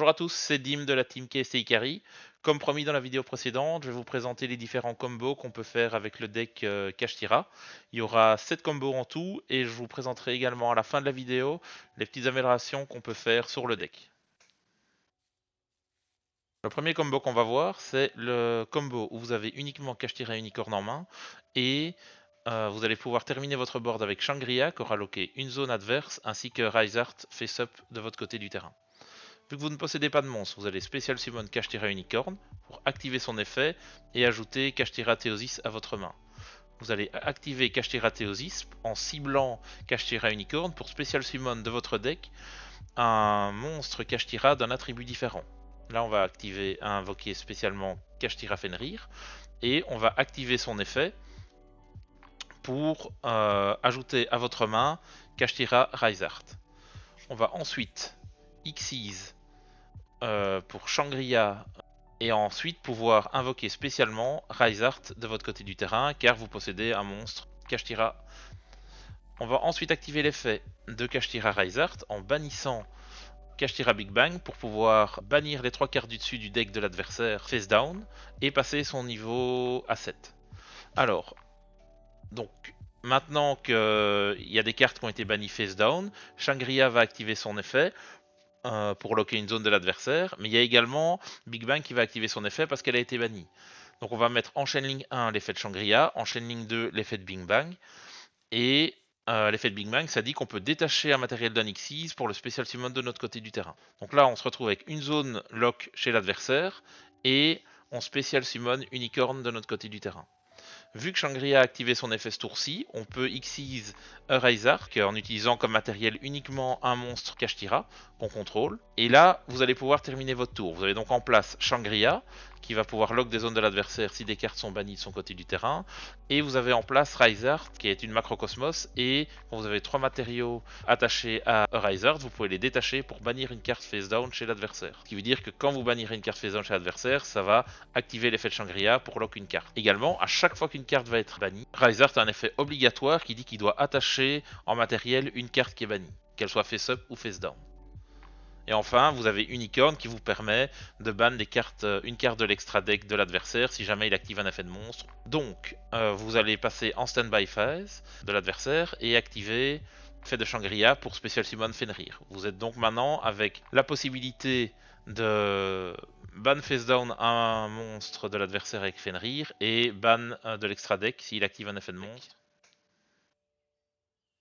Bonjour à tous, c'est Dim de la team KST Ikari. Comme promis dans la vidéo précédente, je vais vous présenter les différents combos qu'on peut faire avec le deck Kashtira. Il y aura 7 combos en tout et je vous présenterai également à la fin de la vidéo les petites améliorations qu'on peut faire sur le deck. Le premier combo qu'on va voir, c'est le combo où vous avez uniquement Kashtira Unicorn en main et vous allez pouvoir terminer votre board avec Shangri-La qui aura loqué une zone adverse ainsi que Rysart face-up de votre côté du terrain. Vu que vous ne possédez pas de monstre, vous allez Spécial Summon Kashtira Unicorn pour activer son effet et ajouter Kashtira Theosis à votre main. Vous allez activer Kashtira Theosis en ciblant Kashtira Unicorn pour Spécial Summon de votre deck un monstre Kashtira d'un attribut différent. Là, on va invoquer spécialement Kashtira Fenrir et on va activer son effet pour ajouter à votre main Kashtira Rysart. On va ensuite Xyz pour Shangri-La et ensuite pouvoir invoquer spécialement Rysart de votre côté du terrain car vous possédez un monstre Kashtira. On va ensuite activer l'effet de Kashtira Rysart en bannissant Kashtira Big Bang pour pouvoir bannir les 3 cartes du dessus du deck de l'adversaire face down et passer son niveau à 7. Alors, donc maintenant qu'il y a des cartes qui ont été bannies face down, Shangri-La va activer son effet pour locker une zone de l'adversaire, mais il y a également Big Bang qui va activer son effet parce qu'elle a été bannie. Donc on va mettre en chaîne ligne 1 l'effet de Shangri-La, en chaîne ligne 2 l'effet de Big Bang, et l'effet de Big Bang, ça dit qu'on peut détacher un matériel d'un Xyz pour le spécial summon de notre côté du terrain. Donc là, on se retrouve avec une zone lock chez l'adversaire, et on spécial summon Unicorn de notre côté du terrain. Vu que Shangri-La a activé son effet ce tour-ci, on peut Xyz Rysart en utilisant comme matériel uniquement un monstre Kashtira qu'on contrôle. Et là, vous allez pouvoir terminer votre tour. Vous avez donc en place Shangri-La qui va pouvoir lock des zones de l'adversaire si des cartes sont bannies de son côté du terrain. Et vous avez en place Rysart qui est une macrocosmos. Et quand vous avez 3 matériaux attachés à Rysart, vous pouvez les détacher pour bannir une carte face down chez l'adversaire. Ce qui veut dire que quand vous bannirez une carte face down chez l'adversaire, ça va activer l'effet de Shangri-La pour lock une carte. Également, à chaque fois qu'une carte va être bannie, Rysart a un effet obligatoire qui dit qu'il doit attacher en matériel une carte qui est bannie, qu'elle soit face up ou face down. Et enfin, vous avez Unicorn qui vous permet de ban une carte de l'extra deck de l'adversaire si jamais il active un effet de monstre. Donc, vous allez passer en standby phase de l'adversaire et activer l'effet de Shangri-La pour Spécial Summon Fenrir. Vous êtes donc maintenant avec la possibilité de ban face down un monstre de l'adversaire avec Fenrir et ban de l'extra deck s'il active un effet de monstre.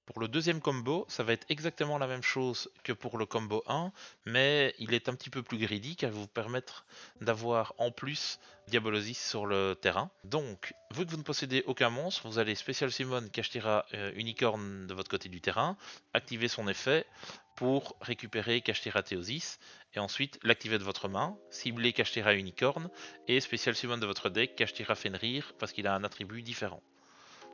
Pour le deuxième combo, ça va être exactement la même chose que pour le combo 1, mais il est un petit peu plus greedy car il va vous permettre d'avoir en plus Diabolosis sur le terrain. Donc, vu que vous ne possédez aucun monstre, vous allez Spécial Summon Kashtira Unicorn de votre côté du terrain, activer son effet pour récupérer Kashtira Theosis, et ensuite l'activer de votre main, cibler Kashtira Unicorn, et Spécial Summon de votre deck Kashtira Fenrir parce qu'il a un attribut différent.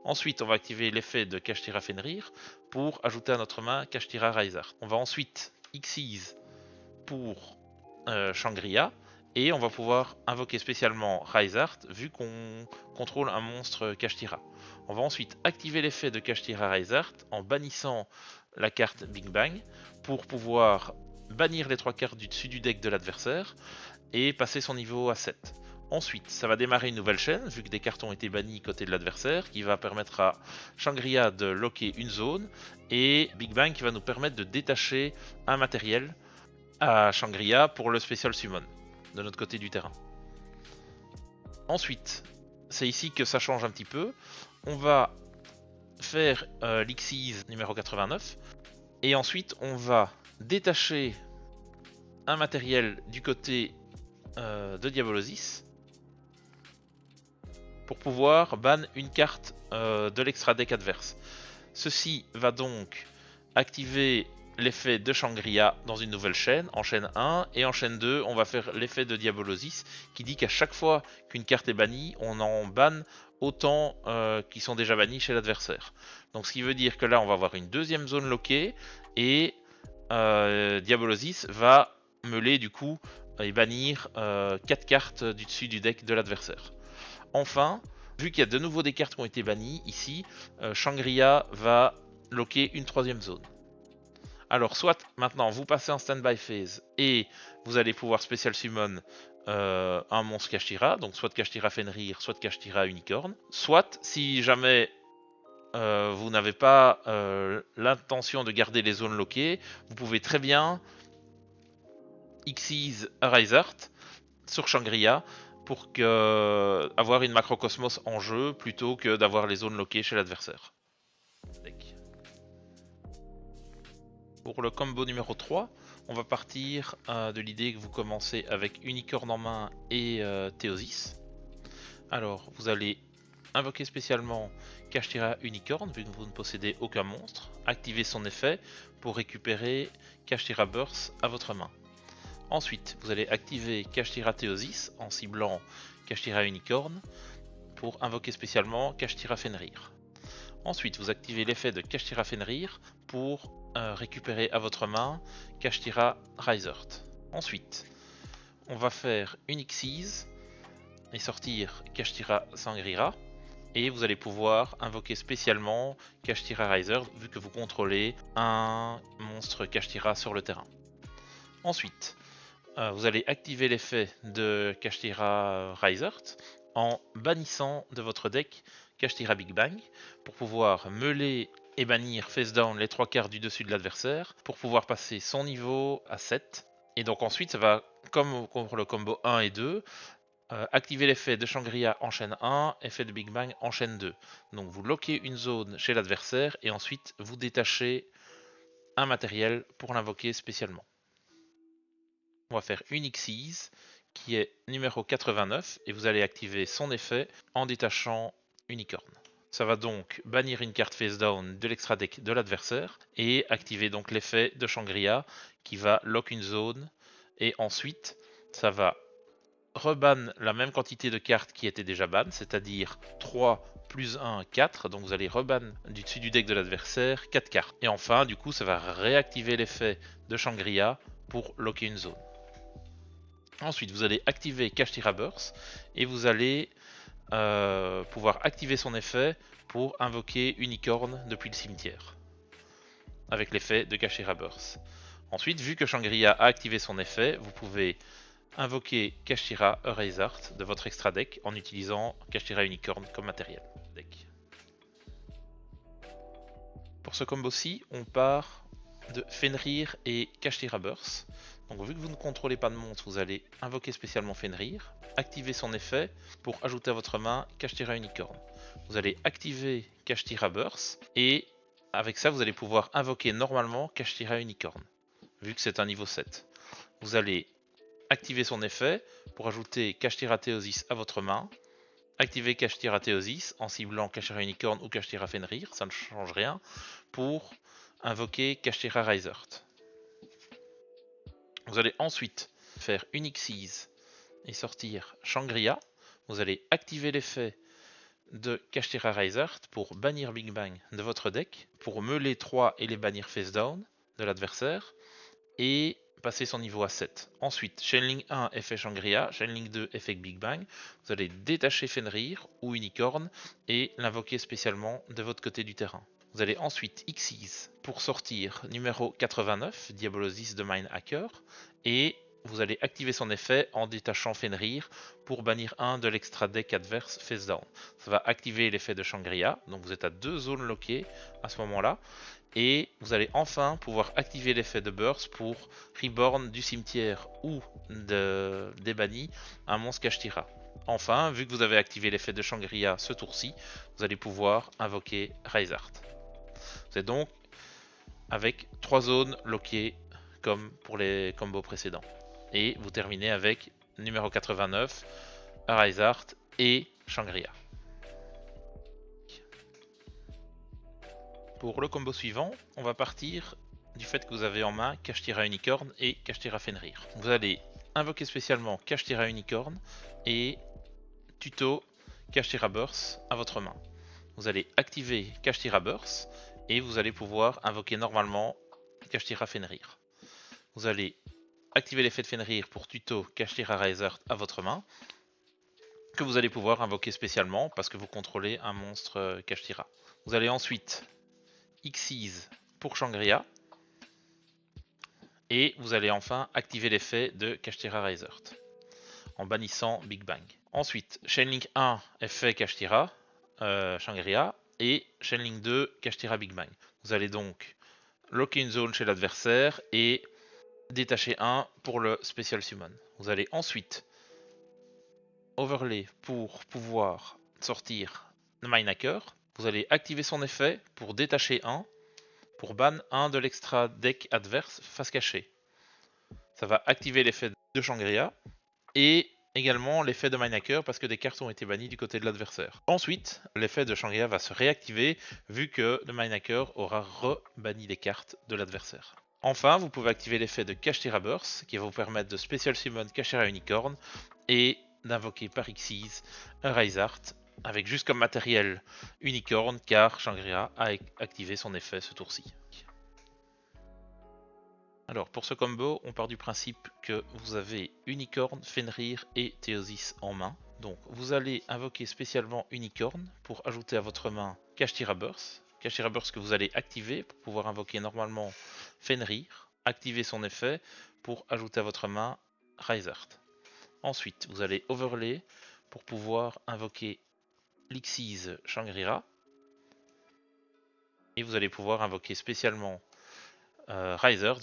Ensuite, on va activer l'effet de Kashtira Fenrir pour ajouter à notre main Kashtira Rysart. On va ensuite Xyz pour Shangri-La et on va pouvoir invoquer spécialement Rysart vu qu'on contrôle un monstre Kashtira. On va ensuite activer l'effet de Kashtira Rysart en bannissant la carte Big Bang pour pouvoir bannir les 3 cartes du dessus du deck de l'adversaire et passer son niveau à 7. Ensuite, ça va démarrer une nouvelle chaîne, vu que des cartes ont été bannies côté de l'adversaire, qui va permettre à Shangri-La de locker une zone, et Big Bang qui va nous permettre de détacher un matériel à Shangri-La pour le Spécial Summon, de notre côté du terrain. Ensuite, c'est ici que ça change un petit peu. On va faire l'Xyz numéro 89, et ensuite on va détacher un matériel du côté de Diabolosis, pour pouvoir ban une carte de l'extra deck adverse. Ceci va donc activer l'effet de Shangri-La dans une nouvelle chaîne, en chaîne 1, et en chaîne 2, on va faire l'effet de Diabolosis, qui dit qu'à chaque fois qu'une carte est bannie, on en banne autant qui sont déjà bannis chez l'adversaire. Donc ce qui veut dire que là, on va avoir une deuxième zone lockée, et Diabolosis va meuler du coup et bannir 4 cartes du dessus du deck de l'adversaire. Enfin, vu qu'il y a de nouveau des cartes qui ont été bannies, ici, Shangri-La va locker une troisième zone. Alors soit maintenant vous passez en standby phase et vous allez pouvoir spécial summon un monstre Kashtira, donc soit Kashtira Fenrir, soit Kashtira Unicorn. Soit si jamais vous n'avez pas l'intention de garder les zones loquées, vous pouvez très bien Xyz Arisart sur Shangria pour avoir une macrocosmos en jeu plutôt que d'avoir les zones loquées chez l'adversaire. Pour le combo numéro 3, on va partir de l'idée que vous commencez avec Unicorn en main et Théosis. Alors, vous allez invoquer spécialement Kashtira Unicorn, vu que vous ne possédez aucun monstre, activer son effet pour récupérer Kashtira Burst à votre main. Ensuite, vous allez activer Kashtira Théosis en ciblant Kashtira Unicorn pour invoquer spécialement Kashtira Fenrir. Ensuite, vous activez l'effet de Kashtira Fenrir pour récupérer à votre main Kashtira Risert. Ensuite, on va faire une Xyz et sortir Kashtira Sangrira. Et vous allez pouvoir invoquer spécialement Kashtira Risert vu que vous contrôlez un monstre Kashtira sur le terrain. Ensuite, vous allez activer l'effet de Kashtira Risert en bannissant de votre deck Kashtira Big Bang pour pouvoir meuler et bannir face down les 3 quarts du dessus de l'adversaire pour pouvoir passer son niveau à 7. Et donc ensuite ça va, comme pour le combo 1 et 2, activer l'effet de Shangria en chaîne 1, effet de Big Bang en chaîne 2. Donc vous loquez une zone chez l'adversaire et ensuite vous détachez un matériel pour l'invoquer spécialement. On va faire une Xyz qui est numéro 89 et vous allez activer son effet en détachant Unicorn. Ça va donc bannir une carte face down de l'extra deck de l'adversaire et activer donc l'effet de Shangria qui va lock une zone et ensuite ça va reban la même quantité de cartes qui étaient déjà ban, c'est-à-dire 3 plus 1, 4, donc vous allez reban du dessus du deck de l'adversaire 4 cartes. Et enfin, du coup, ça va réactiver l'effet de Shangria pour locker une zone. Ensuite, vous allez activer Kashtira Burst et vous allez pouvoir activer son effet pour invoquer Unicorn depuis le cimetière avec l'effet de Kashtira Burst. Ensuite, vu que Shangria a activé son effet, vous pouvez invoquer Kashtira Erasart de votre extra deck en utilisant Kashtira Unicorn comme matériel deck. Pour ce combo-ci, on part de Fenrir et Kashtira Burst. Donc vu que vous ne contrôlez pas de monstre, vous allez invoquer spécialement Fenrir, activer son effet pour ajouter à votre main Kashtira Unicorn. Vous allez activer Kashtira Burst et avec ça vous allez pouvoir invoquer normalement Kashtira Unicorn, vu que c'est un niveau 7. Vous allez activer son effet pour ajouter Kashtira Théosis à votre main, activer Kashtira Théosis en ciblant Kashtira Unicorn ou Kashtira Fenrir, ça ne change rien, pour invoquer Kashtira Risert. Vous allez ensuite faire une Xyz et sortir Shangria. Vous allez activer l'effet de Kashtira Risert pour bannir Big Bang de votre deck, pour meuler 3 et les bannir face down de l'adversaire, et passer son niveau à 7. Ensuite, Chainlink 1 effet Shangria, Chainlink 2 effet Big Bang. Vous allez détacher Fenrir ou Unicorn et l'invoquer spécialement de votre côté du terrain. Vous allez ensuite Xyz pour sortir numéro 89, Diabolosis de Mind Hacker, et vous allez activer son effet en détachant Fenrir pour bannir un de l'extra deck adverse face down. Ça va activer l'effet de Shangria, donc vous êtes à 2 zones loquées à ce moment-là, et vous allez enfin pouvoir activer l'effet de Burst pour reborn du cimetière ou des bannis un monstre Kashtira. Enfin, vu que vous avez activé l'effet de Shangria ce tour-ci, vous allez pouvoir invoquer Risart. C'est donc avec 3 zones loquées comme pour les combos précédents. Et vous terminez avec numéro 89, Risart et Shangria. Pour le combo suivant, on va partir du fait que vous avez en main Kashtira Unicorn et Kashtira Fenrir. Vous allez invoquer spécialement Kashtira Unicorn et tuto Kashtira Burst à votre main. Vous allez activer Kashtira Burst et vous allez pouvoir invoquer normalement Kashtira Fenrir. Vous allez activer l'effet de Fenrir pour tuto Kashtira Risert à votre main, que vous allez pouvoir invoquer spécialement parce que vous contrôlez un monstre Kashtira. Vous allez ensuite Xyz pour Shangria, Et vous allez enfin activer l'effet de Kashtira Risert en bannissant Big Bang. Ensuite, Chainlink 1, effet Kashtira, Shangri-La, et Chainlink 2, Kashtira Big Bang. Vous allez donc locker une zone chez l'adversaire et détacher 1 pour le Special Summon. Vous allez ensuite overlay pour pouvoir sortir le Mindhacker. Vous allez activer son effet pour détacher 1, pour ban 1 de l'extra deck adverse face cachée. Ça va activer l'effet de Shangri-La et également l'effet de Mindhacker parce que des cartes ont été bannies du côté de l'adversaire. Ensuite, l'effet de Shangri-La va se réactiver vu que le Mindhacker aura re-banni des cartes de l'adversaire. Enfin, vous pouvez activer l'effet de Kashtira Burst qui va vous permettre de Special Summon Kashtira Unicorn et d'invoquer par Xyz un Risart avec juste comme matériel Unicorn car Shangri-La a activé son effet ce tour-ci. Alors pour ce combo, on part du principe que vous avez Unicorn, Fenrir et Théosis en main. Donc vous allez invoquer spécialement Unicorn pour ajouter à votre main Kashtira Burst. Kashtira Burst que vous allez activer pour pouvoir invoquer normalement Fenrir, activer son effet pour ajouter à votre main Risart. Ensuite, vous allez overlay pour pouvoir invoquer Lixiz Shangri-La. Et vous allez pouvoir invoquer spécialement Risert,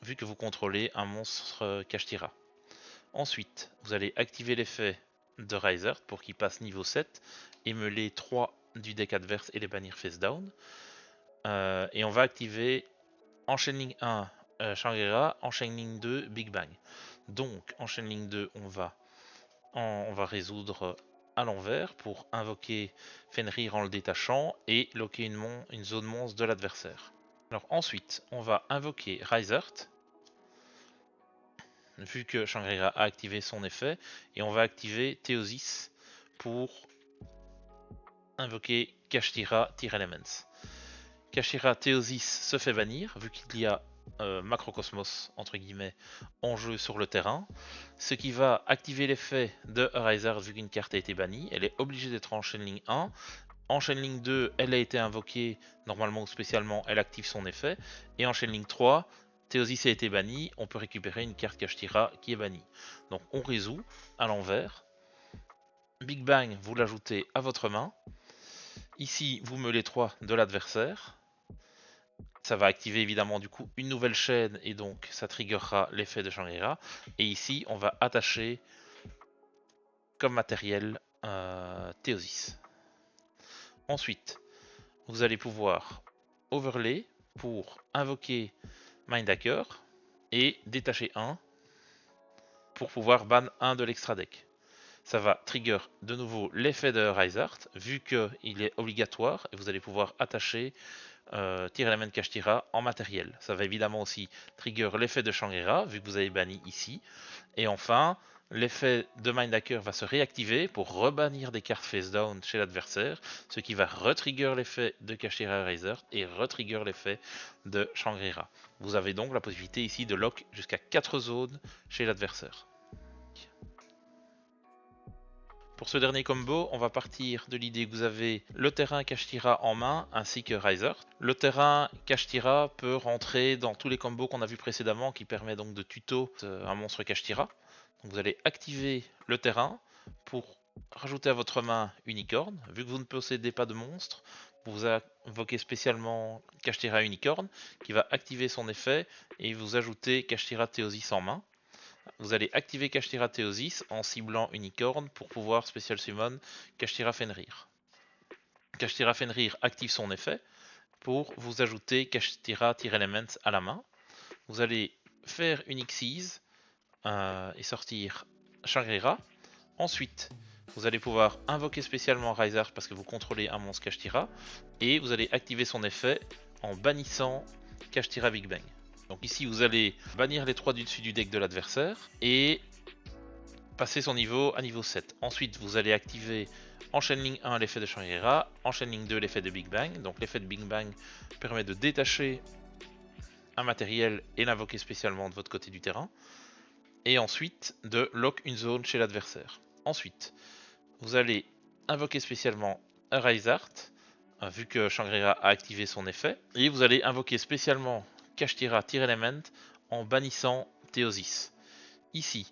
vu que vous contrôlez un monstre Kashtira. Ensuite, vous allez activer l'effet de Risert pour qu'il passe niveau 7 et mêler 3 du deck adverse et les bannir face down. Et on va activer Enchaîning 1 Shangri-La, Enchaîning 2 Big Bang. Donc, Enchaîning 2, on va résoudre à l'envers pour invoquer Fenrir en le détachant et locker une zone monstre de l'adversaire. Alors ensuite, on va invoquer Risert, vu que Shangri-La a activé son effet, et on va activer Théosis pour invoquer Kashtira Tyr-Elements. Kashtira Théosis se fait bannir, vu qu'il y a Macrocosmos entre guillemets en jeu sur le terrain, ce qui va activer l'effet de Risert vu qu'une carte a été bannie. Elle est obligée d'être en Chainlink 1. En Chainlink 2, elle a été invoquée normalement ou spécialement, elle active son effet. Et en Chainlink 3, Théosis a été banni, on peut récupérer une carte Kashtira qui est bannie. Donc on résout à l'envers. Big Bang, vous l'ajoutez à votre main. Ici, vous meulez 3 de l'adversaire. Ça va activer évidemment du coup une nouvelle chaîne et donc ça triggerera l'effet de Shangri-La. Et ici, on va attacher comme matériel Théosis. Ensuite, vous allez pouvoir overlay pour invoquer Mindhacker et détacher 1 pour pouvoir ban 1 de l'extra deck. Ça va trigger de nouveau l'effet de Risert vu qu'il est obligatoire et vous allez pouvoir attacher Tyr-Element Kashtira en matériel. Ça va évidemment aussi trigger l'effet de Shangri-La vu que vous avez banni ici. Et enfin, l'effet de Mindhacker va se réactiver pour rebannir des cartes face down chez l'adversaire, ce qui va retrigger l'effet de Kashtira Risert et retrigger l'effet de Shangri-La. Vous avez donc la possibilité ici de lock jusqu'à 4 zones chez l'adversaire. Pour ce dernier combo, on va partir de l'idée que vous avez le terrain Kashtira en main ainsi que Risert. Le terrain Kashtira peut rentrer dans tous les combos qu'on a vus précédemment qui permet donc de tuto un monstre Kashtira. Donc vous allez activer le terrain pour rajouter à votre main Unicorn. Vu que vous ne possédez pas de monstre, vous invoquez spécialement Kashtira Unicorn qui va activer son effet et vous ajoutez Kashtira Théosis en main. Vous allez activer Kashtira Théosis en ciblant Unicorn pour pouvoir Special Summon Kashtira Fenrir. Kashtira Fenrir active son effet pour vous ajouter Kashtira Tyr-Elements à la main. Vous allez faire une Xyz et sortir Shangri-La. Ensuite, vous allez pouvoir invoquer spécialement Risert parce que vous contrôlez un monstre Kashtira. Et vous allez activer son effet en bannissant Kashtira Big Bang. Donc ici, vous allez bannir les 3 du dessus du deck de l'adversaire et passer son niveau à niveau 7. Ensuite, vous allez activer Enchaîning 1 l'effet de Shangri-La, Enchaîning 2 l'effet de Big Bang. Donc l'effet de Big Bang permet de détacher un matériel et l'invoquer spécialement de votre côté du terrain. Et ensuite, de lock une zone chez l'adversaire. Ensuite, vous allez invoquer spécialement un Risert, vu que Shangri-La a activé son effet. Et vous allez invoquer spécialement Kashtira Tyr-Element en bannissant Théosis. Ici,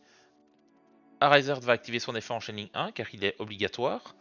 Arizard va activer son effet en chaîne ligne 1 car il est obligatoire.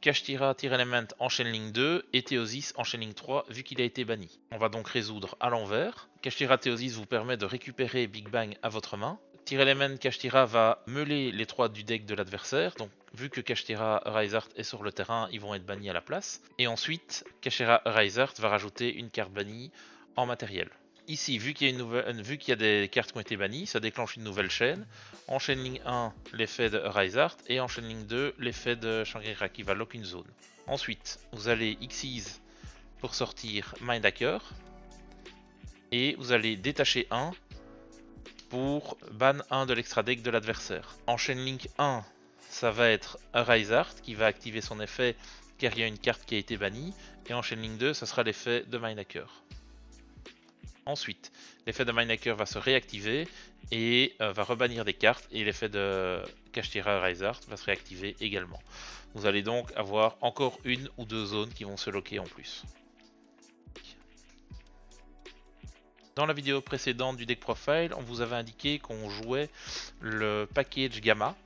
Kashtira Tire Element en chaîne ligne 2 et Théosis en chaîne ligne 3 vu qu'il a été banni. On va donc résoudre à l'envers. Kashtira Théosis vous permet de récupérer Big Bang à votre main. Tire Element Kashtira va meuler les 3 du deck de l'adversaire, donc vu que Kashtira Arizard est sur le terrain, ils vont être bannis à la place. Et ensuite, Kashtira Arizard va rajouter une carte bannie en matériel. Ici, vu qu'il y a des cartes qui ont été bannies, ça déclenche une nouvelle chaîne. En chaîne ligne 1, l'effet de Arizard, et en chaîne ligne 2, l'effet de Shangri-La qui va lock une zone. Ensuite, vous allez Xyz pour sortir Mindhacker, et vous allez détacher 1 pour ban 1 de l'extra deck de l'adversaire. En chaîne link 1, ça va être Arizard qui va activer son effet car il y a une carte qui a été bannie, et en chaîne link 2, ça sera l'effet de Mindhacker. Ensuite, l'effet de Mindhacker va se réactiver et va rebannir des cartes, et l'effet de Kashtira Arizard va se réactiver également. Vous allez donc avoir encore une ou deux zones qui vont se locker en plus. Dans la vidéo précédente du deck profile, on vous avait indiqué qu'on jouait le package Gamma.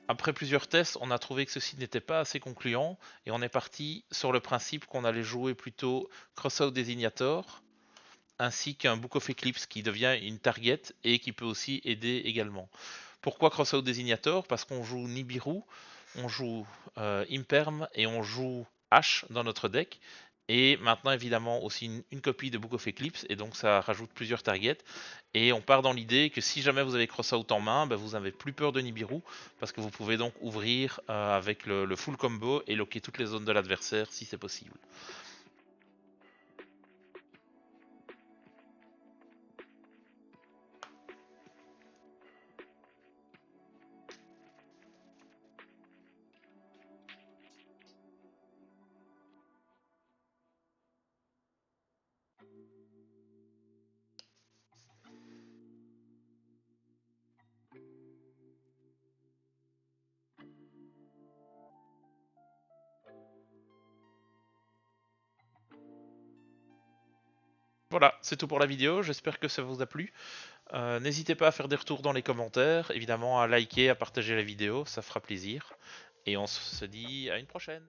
Après plusieurs tests, on a trouvé que ceci n'était pas assez concluant et on est parti sur le principe qu'on allait jouer plutôt Crossout Designator ainsi qu'un Book of Eclipse qui devient une target et qui peut aussi aider également. Pourquoi Crossout Designator? Parce qu'on joue Nibiru, on joue Imperm et on joue H dans notre deck. Et maintenant évidemment aussi une copie de Book of Eclipse, et donc ça rajoute plusieurs targets. Et on part dans l'idée que si jamais vous avez Crossout en main, vous n'avez plus peur de Nibiru, parce que vous pouvez donc ouvrir avec le full combo et locker toutes les zones de l'adversaire si c'est possible. Voilà, c'est tout pour la vidéo, j'espère que ça vous a plu. N'hésitez pas à faire des retours dans les commentaires, évidemment à liker, à partager la vidéo, ça fera plaisir. Et on se dit à une prochaine.